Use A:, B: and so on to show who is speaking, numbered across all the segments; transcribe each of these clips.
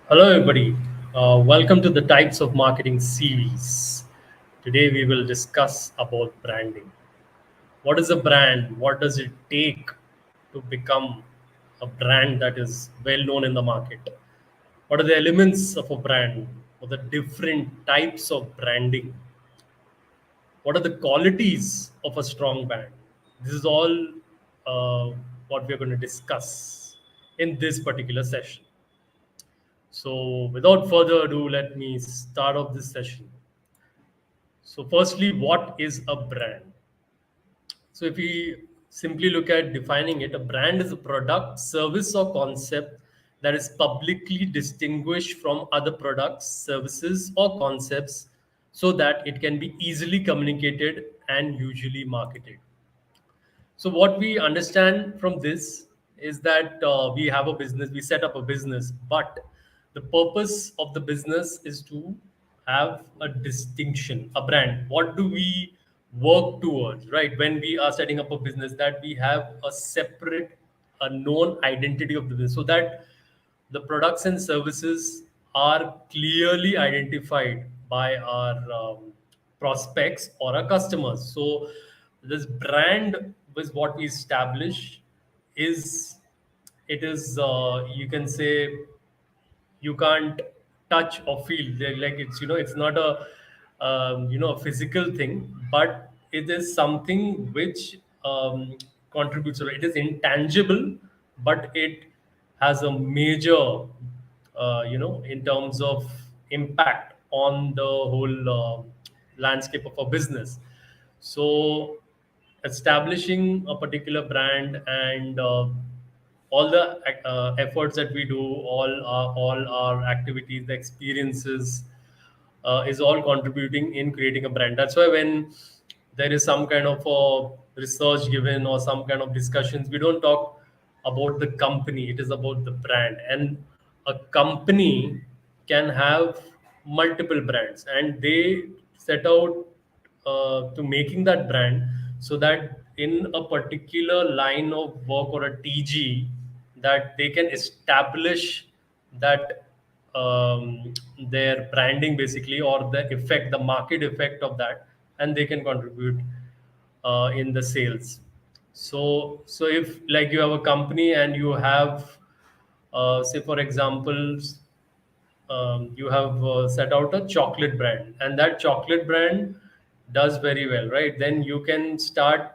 A: Hello, everybody. Welcome to the Types of Marketing series. Today, we will discuss about branding. What is a brand? What does it take to become a brand that is well known in the market? What are the elements of a brand? What are the different types of branding? What are the qualities of a strong brand? This is all what we are going to discuss in this particular session. So, without further ado, let me start off this session. So, firstly, what is a brand? So, if we simply look at defining it, a brand is a product, service, or concept that is publicly distinguished from other products, services, or concepts so that it can be easily communicated and usually marketed. So what we understand from this is that we have a business, we set up a business, but the purpose of the business is to have a distinction, a brand. What do we work towards, right? When we are setting up a business, that we have a separate, a known identity of the business, so that the products and services are clearly identified by our prospects or our customers. So this brand was what we establish is it is you can say you can't touch or feel. Like it's it's not a a physical thing, but it is something which contributes. So it is intangible, but it has a major in terms of impact on the whole landscape of a business. So establishing a particular brand and all the efforts that we do, all our activities, the experiences, is all contributing in creating a brand. That's why when there is some kind of research given or some kind of discussions, we don't talk about the company. It is about the brand, and a company can have multiple brands, and they set out to making that brand so that in a particular line of work or a TG, that they can establish that their branding basically, or the effect, the market effect of that, and they can contribute in the sales. So if like you have a company and you have say for example, you have set out a chocolate brand, and that chocolate brand does very well, right? Then you can start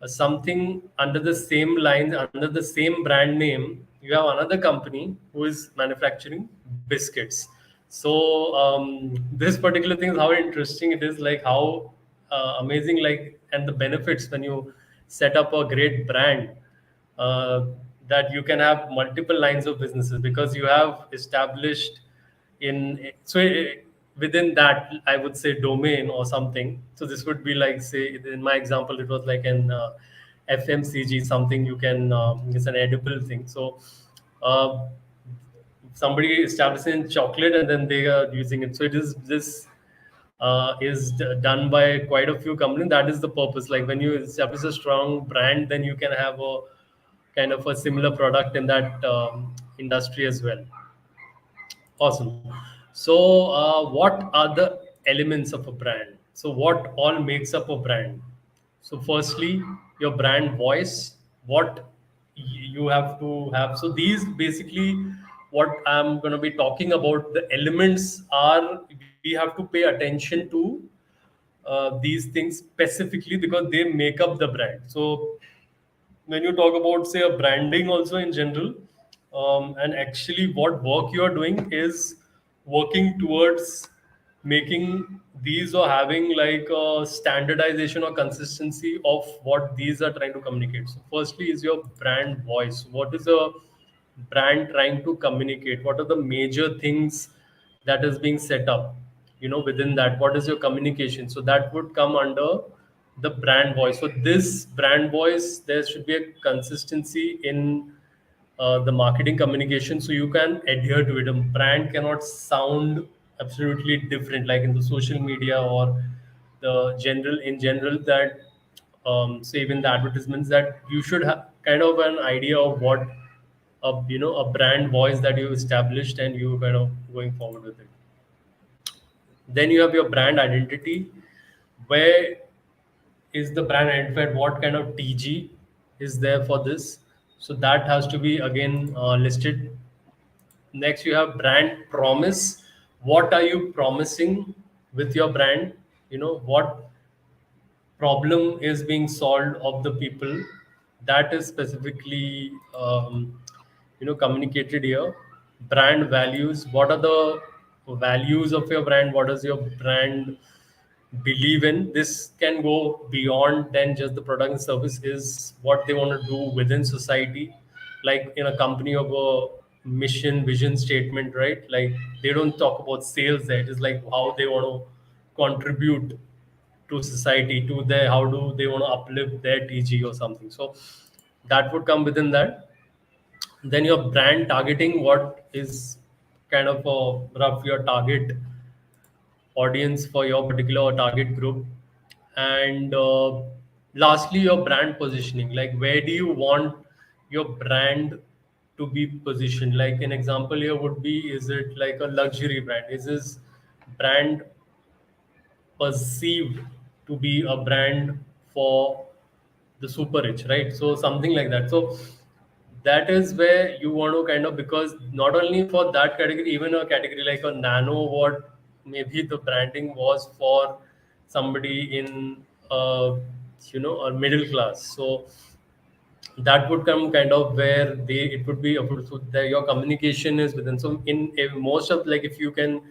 A: something under the same line, under the same brand name. You have another company who is manufacturing biscuits. So this particular thing is how interesting it is, like how amazing, like, and the benefits when you set up a great brand, uh, that you can have multiple lines of businesses because you have established in within that, I would say, domain or something. So this would be like, say in my example, it was like an FMCG, something you can it's an edible thing. So uh, somebody establishing chocolate and then they are using it. So it is this done by quite a few companies. That is the purpose. Like when you establish a strong brand, then you can have a kind of a similar product in that industry as well. Awesome. So, what are the elements of a brand? So, what all makes up a brand? So, firstly, your brand voice. What you have to have. So, these basically what I'm going to be talking about. The elements are, we have to pay attention to these things specifically because they make up the brand. So, when you talk about, say, a branding also in general, and actually what work you are doing is working towards making these or having like a standardization or consistency of what these are trying to communicate. So firstly is your brand voice. What is a brand trying to communicate? What are the major things that is being set up, within that? What is your communication? So that would come under the brand voice. So this brand voice, there should be a consistency in the marketing communication, so you can adhere to it. A brand cannot sound absolutely different, like in the social media or the general in general, that say even the advertisements, that you should have kind of an idea of what a brand voice that you established and you kind of going forward with it. Then you have your brand identity. Where is the brand identified? What kind of TG is there for this? So that has to be again listed. Next, you have brand promise. What are you promising with your brand? What problem is being solved of the people, that is specifically communicated here. Brand values. What are the values of your brand? What does your brand believe in? This can go beyond than just the product and service, is what they want to do within society. Like in a company of a mission vision statement, right? Like they don't talk about sales there. It is like how they want to contribute to society, to their, how do they want to uplift their TG or something. So that would come within that. Then your brand targeting, what is kind of a rough your target audience for your particular target group. And lastly, your brand positioning, like where do you want your brand to be positioned? Like an example here would be, is it like a luxury brand? Is this brand perceived to be a brand for the super rich, right? So something like that. So that is where you want to kind of, because not only for that category, even a category like a nano, what maybe the branding was for somebody in a middle class. So that would come kind of where they, it would be so that your communication is within. So most of, like if you can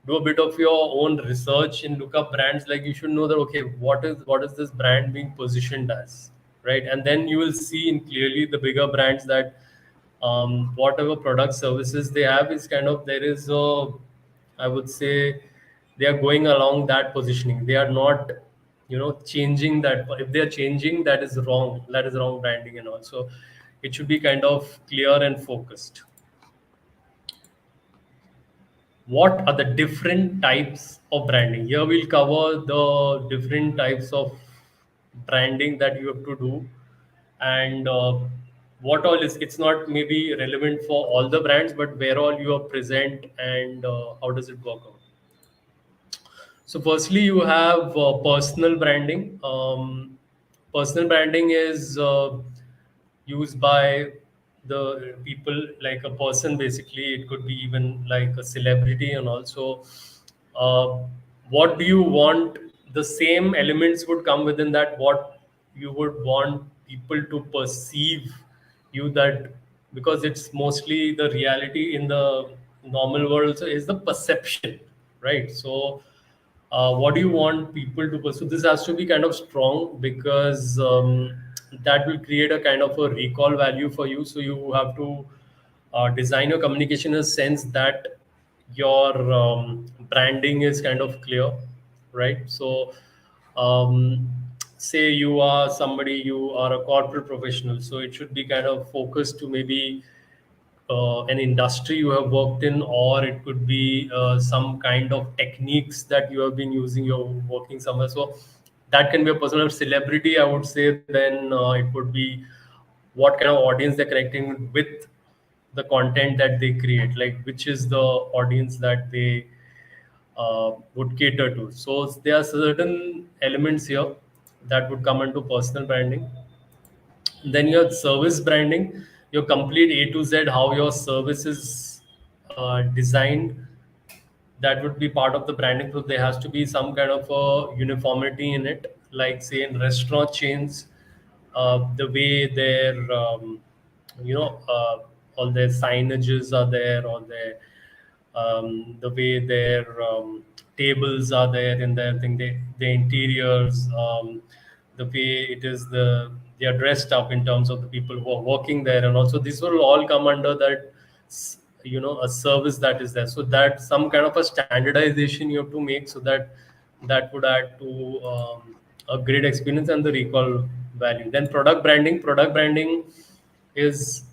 A: do a bit of your own research and look up brands, like you should know that okay, what is this brand being positioned as, right? And then you will see in clearly the bigger brands that whatever product services they have is kind of, there is a, I would say, they are going along that positioning. They are not changing that. If they are changing, that is wrong. That is wrong branding. And also it should be kind of clear and focused. What are the different types of branding? Here we'll cover the different types of branding that you have to do. And what all is, it's not maybe relevant for all the brands, but where all you are present, and how does it work out. So firstly, you have personal branding. Personal branding is used by the people, like a person. Basically, it could be even like a celebrity, and also uh, what do you want? The same elements would come within that. What you would want people to perceive you, that because it's mostly the reality in the normal world, so is the perception, right? So what do you want people to pursue? This has to be kind of strong, because that will create a kind of a recall value for you. So you have to design your communication in a sense that your branding is kind of clear, right? So um, say you are somebody, you are a corporate professional, so it should be kind of focused to maybe an industry you have worked in, or it could be some kind of techniques that you have been using, you're working somewhere. So that can be a personal celebrity, I would say. Then it would be what kind of audience they're connecting with, the content that they create, like which is the audience that they would cater to. So there are certain elements here that would come into personal branding. Then your service branding, your complete A to Z, how your service is designed, that would be part of the branding. So there has to be some kind of a uniformity in it. Like say in restaurant chains, the way their all their signages are there, or their the way their tables are there in their thing, the interiors, the way it is, they are dressed up in terms of the people who are working there, and also this will all come under that a service that is there. So that some kind of a standardization you have to make, so that that would add to a great experience and the recall value. Then product branding is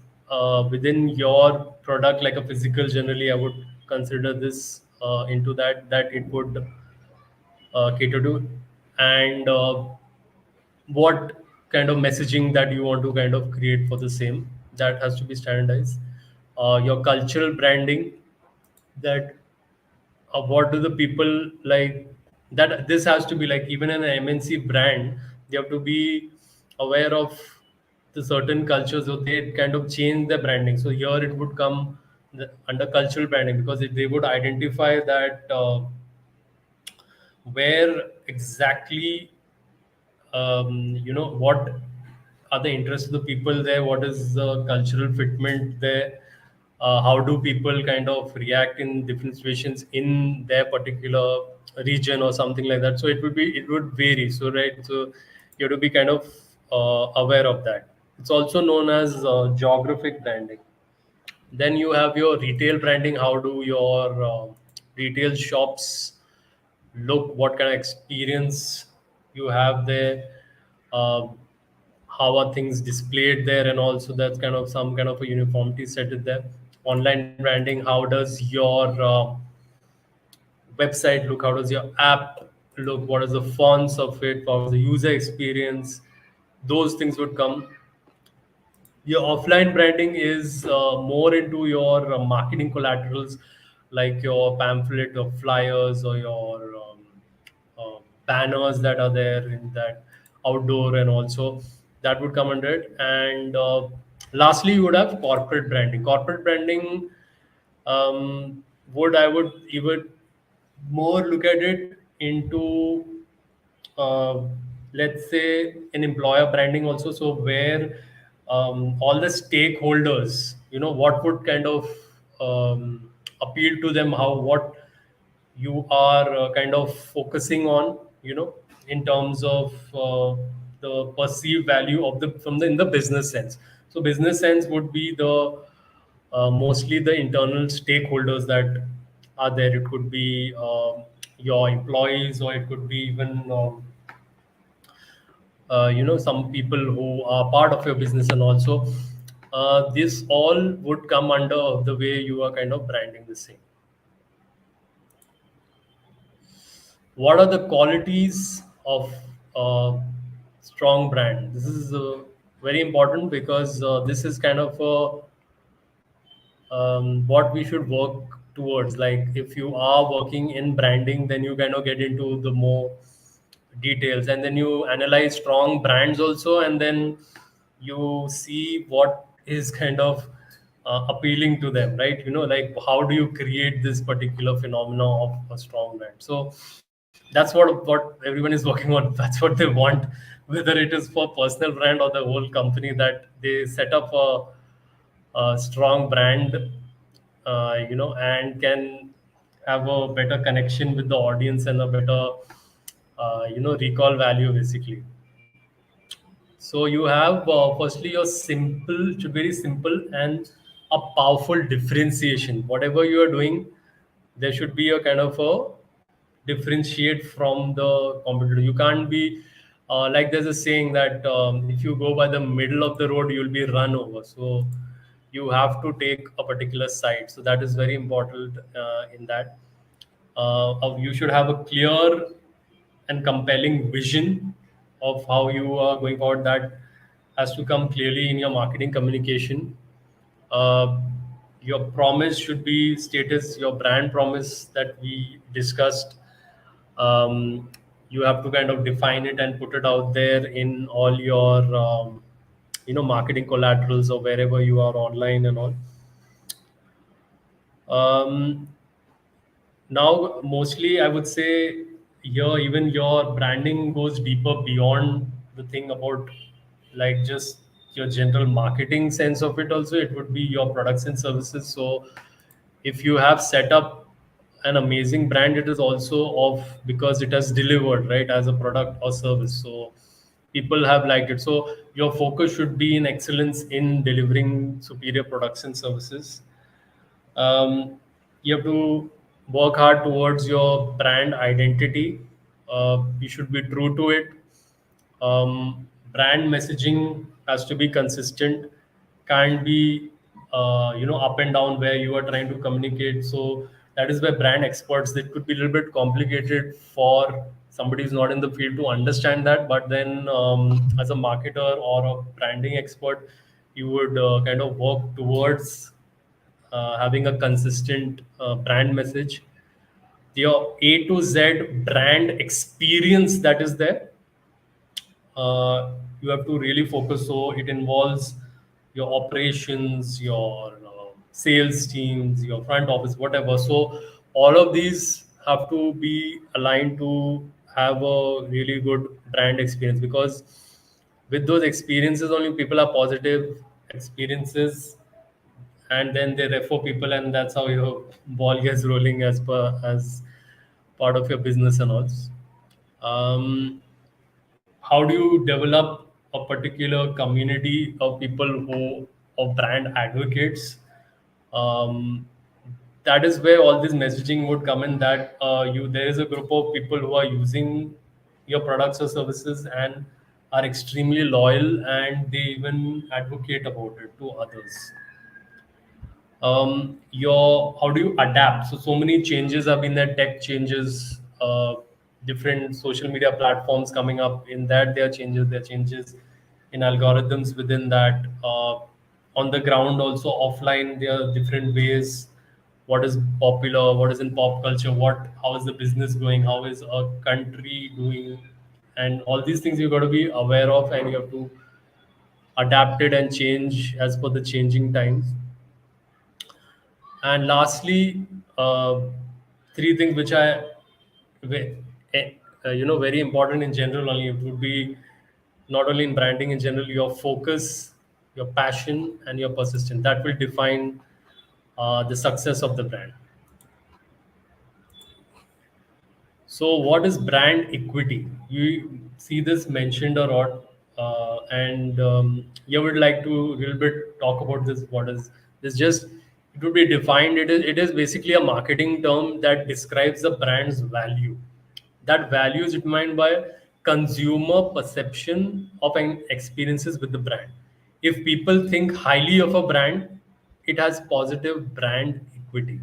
A: within your product, like a physical, generally I would consider this into that it would cater to. And what kind of messaging that you want to kind of create for the same. that has to be standardized. Your cultural branding, that what do the people like, that this has to be like, even an MNC brand, they have to be aware of the certain cultures, so they kind of change the branding. So here it would come under cultural branding, because they would identify that where exactly, what are the interests of the people there, what is the cultural fitment there, how do people kind of react in different situations in their particular region or something like that. So it would vary, so right, so you have to be kind of aware of that. It's also known as geographic branding. Then you have your retail branding. How do your retail shops look? What kind of experience you have there? Um, how are things displayed there? And also that's kind of some kind of a uniformity set in there. Online branding. How does your website look? How does your app look? What is the fonts of it? What is the user experience? Those things would come. Your offline branding is more into your marketing collaterals, like your pamphlet or flyers or your banners that are there in that outdoor, and also that would come under it. And lastly, you would have corporate branding. Corporate branding, would I would even more look at it into, uh, let's say, an employer branding also. So where all the stakeholders, what would kind of appeal to them, how what you are kind of focusing on, in terms of the perceived value of the from the in the business sense. So business sense would be the mostly the internal stakeholders that are there. It could be your employees, or it could be even some people who are part of your business. And also this all would come under the way you are kind of branding the same. What are the qualities of uh, strong brand? This is very important, because this is kind of what we should work towards. Like if you are working in branding, then you kind of get into the more details, and then you analyze strong brands also, and then you see what is kind of appealing to them, right? Like how do you create this particular phenomena of a strong brand. So that's what everyone is working on. That's what they want, whether it is for personal brand or the whole company, that they set up a strong brand, and can have a better connection with the audience, and a better, recall value basically. So you have, firstly, your simple should be very simple and a powerful differentiation. Whatever you are doing, there should be a kind of a differentiate from the competitor. You can't be like, there's a saying that if you go by the middle of the road, you'll be run over. So you have to take a particular side. So that is very important in that. You should have a clear and compelling vision of how you are going forward. That has to come clearly in your marketing communication. uh, your promise should be status, your brand promise that we discussed. um, you have to kind of define it and put it out there in all your marketing collaterals, or wherever you are online and all. um, Now mostly I would say here, even your branding goes deeper beyond the thing about like just your general marketing sense of it. Also, it would be your products and services. So if you have set up an amazing brand, it is also of because it has delivered right as a product or service. So people have liked it. So your focus should be in excellence in delivering superior products and services. You have to work hard towards your brand identity. You should be true to it. Brand messaging has to be consistent, can't be up and down where you are trying to communicate. So that is where brand experts, that could be a little bit complicated for somebody who's not in the field to understand that. But then as a marketer or a branding expert, you would kind of work towards having a consistent brand message, your A to Z brand experience that is there, you have to really focus. So it involves your operations, your sales teams, your front office, whatever. So all of these have to be aligned to have a really good brand experience, because with those experiences only people are positive experiences, and then they refer people, and that's how your ball gets rolling as part of your business and all. How do you develop a particular community of people who of brand advocates? um, that is where all this messaging would come in, that you there is a group of people who are using your products or services and are extremely loyal, and they even advocate about it to others. Your how do you adapt? So many changes have been there, tech changes, different social media platforms coming up. In that there are changes in algorithms within that. On the ground also, offline, there are different ways. What is popular, what is in pop culture, what how is the business going, how is a country doing, and all these things you got to be aware of, and you have to adapt it and change as per the changing times. And lastly, three things which ve- very important in general only. It would be not only in branding in general, your focus, your passion, and your persistence. That will define the success of the brand. So, what is brand equity? You see this mentioned a lot, and you would like to a little bit talk about this. What is this? Just it would be defined. It is basically a marketing term that describes the brand's value. That value is determined by consumer perception of an experiences with the brand. If people think highly of a brand, it has positive brand equity.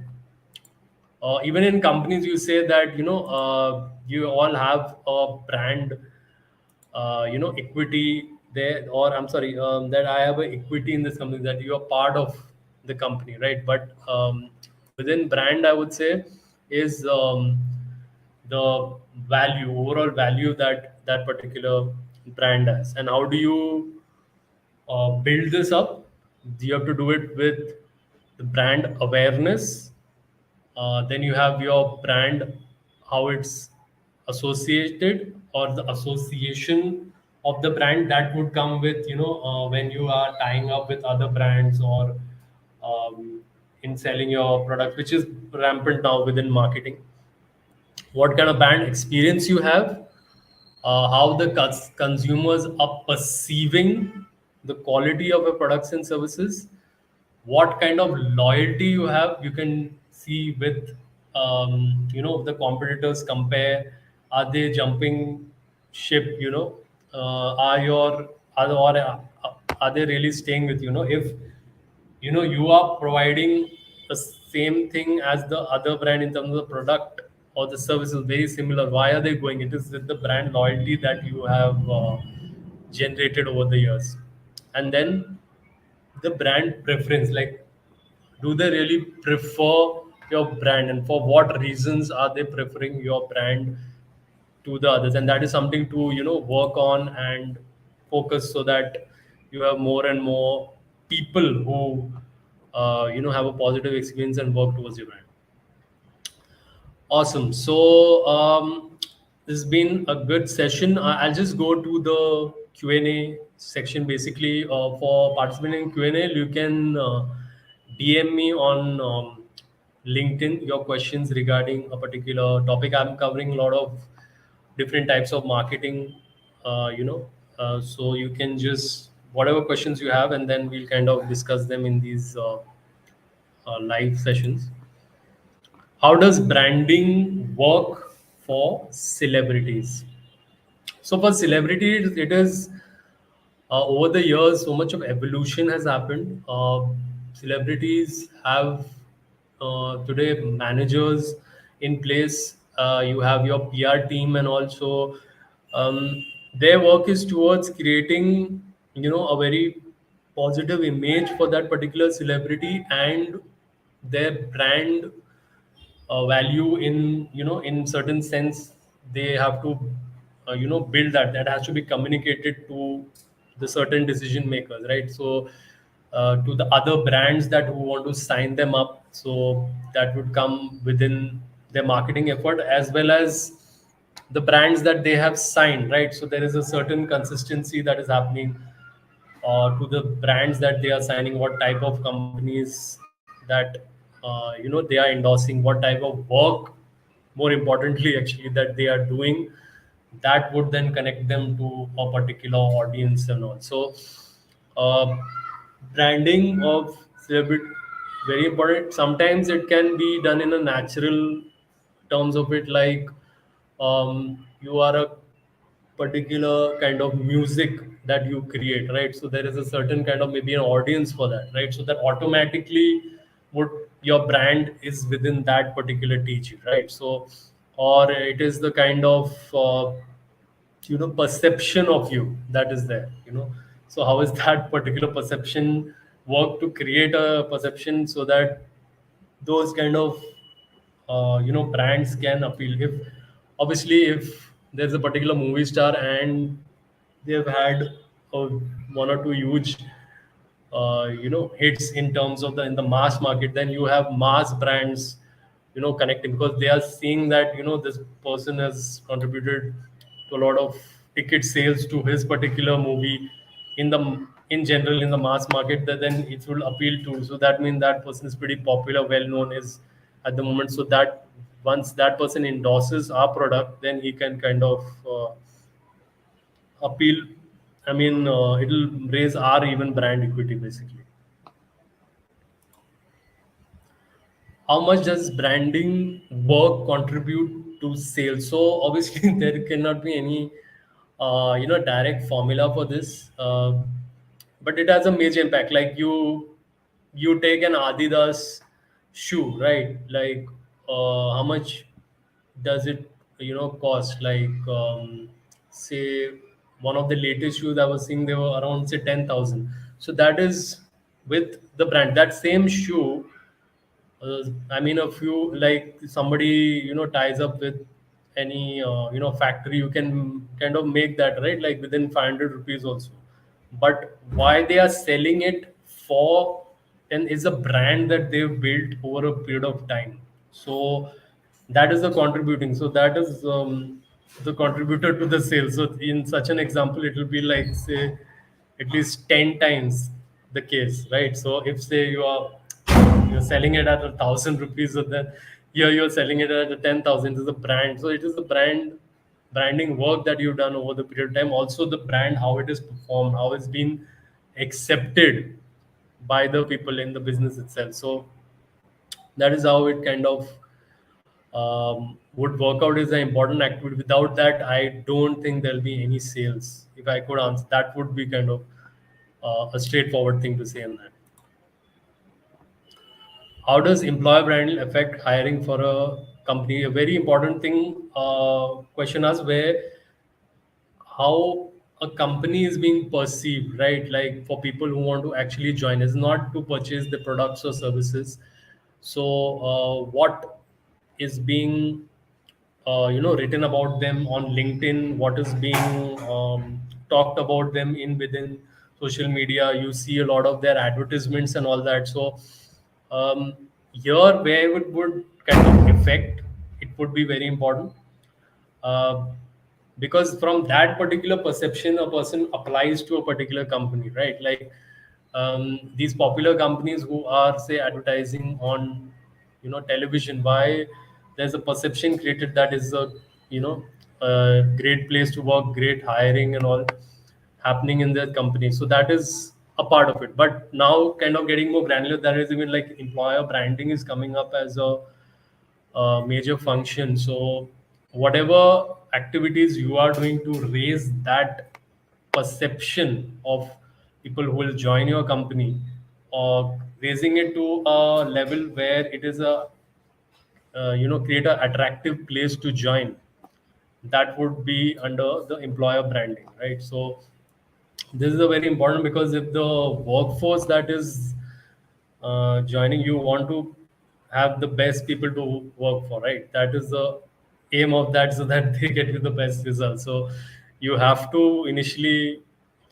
A: Even in companies you say that you all have a brand equity there, or I'm sorry, that I have a equity in this company, that you are part of the company, right? But within brand, I would say, is the value, overall value that that particular brand has. And how do you build this up? You have to do it with the brand awareness. Then you have your brand, how it's associated, or the association of the brand that would come with, when you are tying up with other brands, or in selling your product, which is rampant now within marketing. What kind of brand experience you have, how the consumers are perceiving the quality of your products and services, what kind of loyalty you have. You can see with the competitors, compare, are they jumping ship, are your are they really staying with, if you are providing the same thing as the other brand in terms of the product or the service is very similar, why are they going? It is with the brand loyalty that you have generated over the years. And then the brand preference, like, do they really prefer your brand, and for what reasons are they preferring your brand to the others? And that is something to work on and focus, so that you have more and more people who have a positive experience and work towards your brand. Awesome. So this has been a good session. I'll just go to the Q&A section. Basically, for participating in Q&A, you can DM me on LinkedIn your questions regarding a particular topic. I'm covering a lot of different types of marketing, so you can just whatever questions you have, and then we'll kind of discuss them in these live sessions. How does branding work for celebrities? So for celebrities, it is over the years, so much of evolution has happened. Celebrities have today managers in place. You have your PR team, and also their work is towards creating, a very positive image for that particular celebrity and their brand value in, in certain sense. They have to build that has to be communicated to the certain decision makers, right? So to the other brands that who want to sign them up, so that would come within their marketing effort, as well as the brands that they have signed, right? So there is a certain consistency that is happening to the brands that they are signing, what type of companies that they are endorsing, what type of work, more importantly actually, that they are doing, that would then connect them to a particular audience and all. So uh, branding of celebrity, very important. Sometimes it can be done in a natural terms of it, like you are a particular kind of music that you create, right? So there is a certain kind of maybe an audience for that, right? So that automatically would, your brand is within that particular TG, right? So, or it is the kind of perception of you that is there, so how is that particular perception work to create a perception so that those kind of brands can appeal. If obviously if there's a particular movie star and they've had a, one or two huge hits in terms of the in the mass market, then you have mass brands connecting, because they are seeing that this person has contributed to a lot of ticket sales to his particular movie in the in general in the mass market, that then it will appeal to. So that means that person is pretty popular, well known is at the moment, so that once that person endorses our product, then he can kind of appeal. I mean, it'll raise our even brand equity basically. How much does branding work contribute to sales? So obviously there cannot be any direct formula for this, but it has a major impact. Like you take an Adidas shoe, right? Like how much does it cost? Like say one of the latest shoes I was seeing, they were around say 10,000. So that is with the brand. That same shoe, I mean, a few, like somebody ties up with any factory, you can kind of make that, right, like within 500 rupees also. But why they are selling it for, and is a brand that they've built over a period of time. So that is the contributing. So that is the contributor to the sales. So in such an example, it will be like say at least 10 times the case, right? So if say you're selling it at 1,000 rupees, so then here you're selling it at 10,000 is a brand. So it is the branding work that you've done over the period of time. Also the brand, how it is performed, how it's been accepted by the people in the business itself. So that is how it kind of would work out is an important activity. Without that, I don't think there'll be any sales. If I could answer, that would be kind of a straightforward thing to say on that. How does employer branding affect hiring for a company? A very important thing question us, where how a company is being perceived, right? Like for people who want to actually join, is not to purchase the products or services. So what is being written about them on LinkedIn, what is being talked about them in within social media, you see a lot of their advertisements and all that. So um, here where it would kind of affect, it would be very important, uh, because from that particular perception a person applies to a particular company, right? Like these popular companies who are say advertising on television, why there's a perception created that is a a great place to work, great hiring and all happening in their company. So that is a part of it. But now kind of getting more granular, there is even like employer branding is coming up as a major function. So whatever activities you are doing to raise that perception of people who will join your company, or raising it to a level where it is a create a attractive place to join, that would be under the employer branding, right? So This is a very important, because if the workforce that is joining, you want to have the best people to work for, right? That is the aim of that, so that they get you the best results. So you have to initially,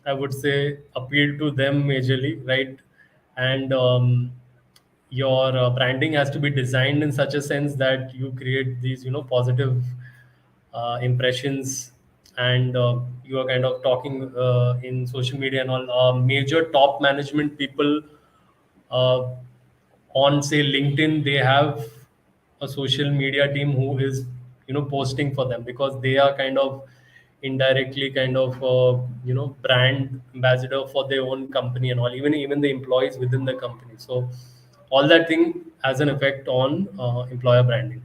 A: I would say, appeal to them majorly, right? And your branding has to be designed in such a sense that you create these, positive impressions. And you are kind of talking in social media and all. Major top management people uh, on, say, LinkedIn, they have a social media team who is, posting for them, because they are kind of indirectly kind of brand ambassador for their own company and all, even the employees within the company. So all that thing has an effect on employer branding.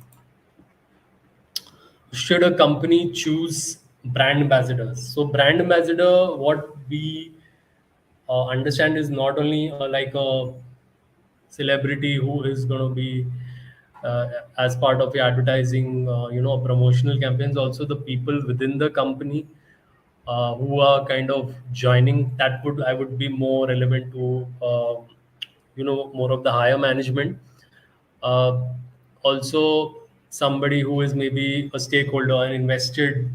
A: Should a company choose brand ambassadors? So brand ambassador, what we understand, is not only like a celebrity who is going to be as part of your advertising, promotional campaigns. Also the people within the company who are kind of joining, that would, I would be more relevant to more of the higher management. uh, Also somebody who is maybe a stakeholder and invested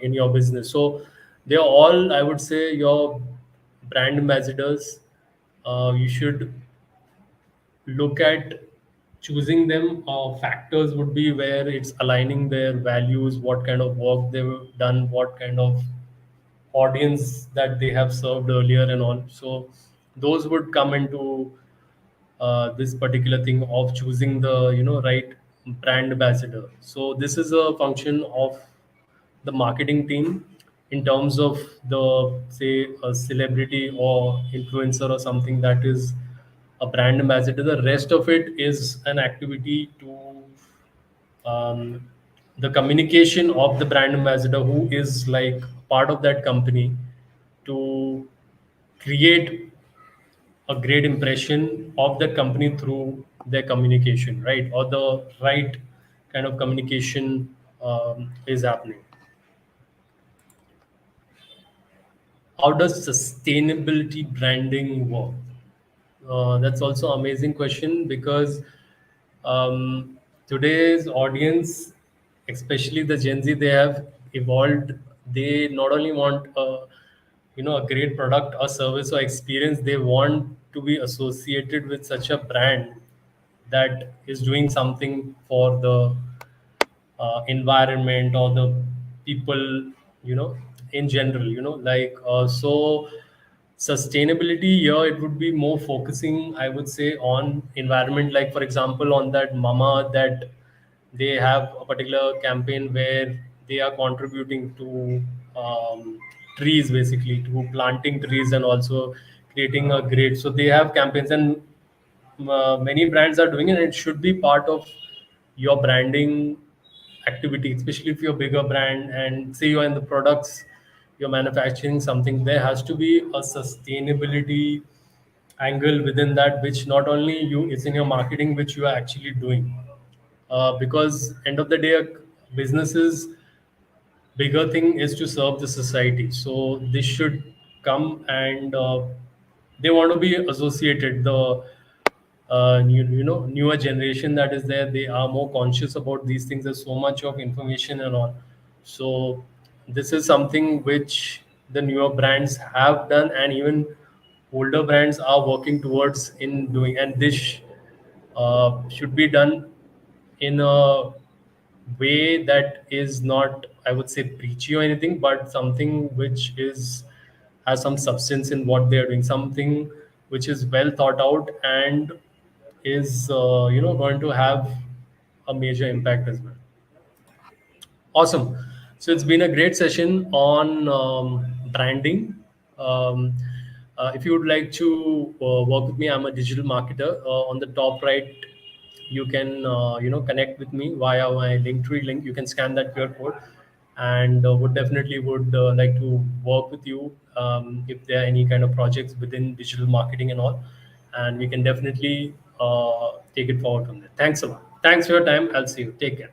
A: in your business. So they are all, I would say, your brand ambassadors. You should look at choosing them. Factors would be where it's aligning their values, what kind of work they've done, what kind of audience that they have served earlier and all. So those would come into this particular thing of choosing the, right brand ambassador. So this is a function of the marketing team, in terms of the, say, a celebrity or influencer or something that is a brand ambassador. The rest of it is an activity to the communication of the brand ambassador, who is like part of that company, to create a great impression of that company through their communication, right? Or the right kind of communication is happening. How does sustainability branding work? That's also amazing question, because um, today's audience, especially the Gen Z, they have evolved. They not only want a great product or service or experience, they want to be associated with such a brand that is doing something for the environment or the people, in general, so sustainability here, it would be more focusing, I would say, on environment. Like for example, on that mama, that they have a particular campaign where they are contributing to trees, basically to planting trees, and also creating a great, so they have campaigns. And many brands are doing it, and it should be part of your branding activity, especially if you're a bigger brand and say you're in the products, you're manufacturing something. There has to be a sustainability angle within that, which not only you, it's in your marketing, which you are actually doing. Because end of the day, businesses bigger thing is to serve the society. So this should come, and they want to be associated. The newer generation that is there, they are more conscious about these things. There's so much of information and all. So this is something which the newer brands have done, and even older brands are working towards in doing. And this should be done in a way that is not, I would say, preachy or anything, but something which is, has some substance in what they are doing, something which is well thought out, and is going to have a major impact as well. Awesome. So it's been a great session on branding. Um, if you would like to work with me, I'm a digital marketer. On the top right, you can connect with me via my Linktree link. You can scan that QR code, and would definitely would like to work with you if there are any kind of projects within digital marketing and all, and we can definitely take it forward from there. Thanks a lot. Thanks for your time. I'll see you. Take care.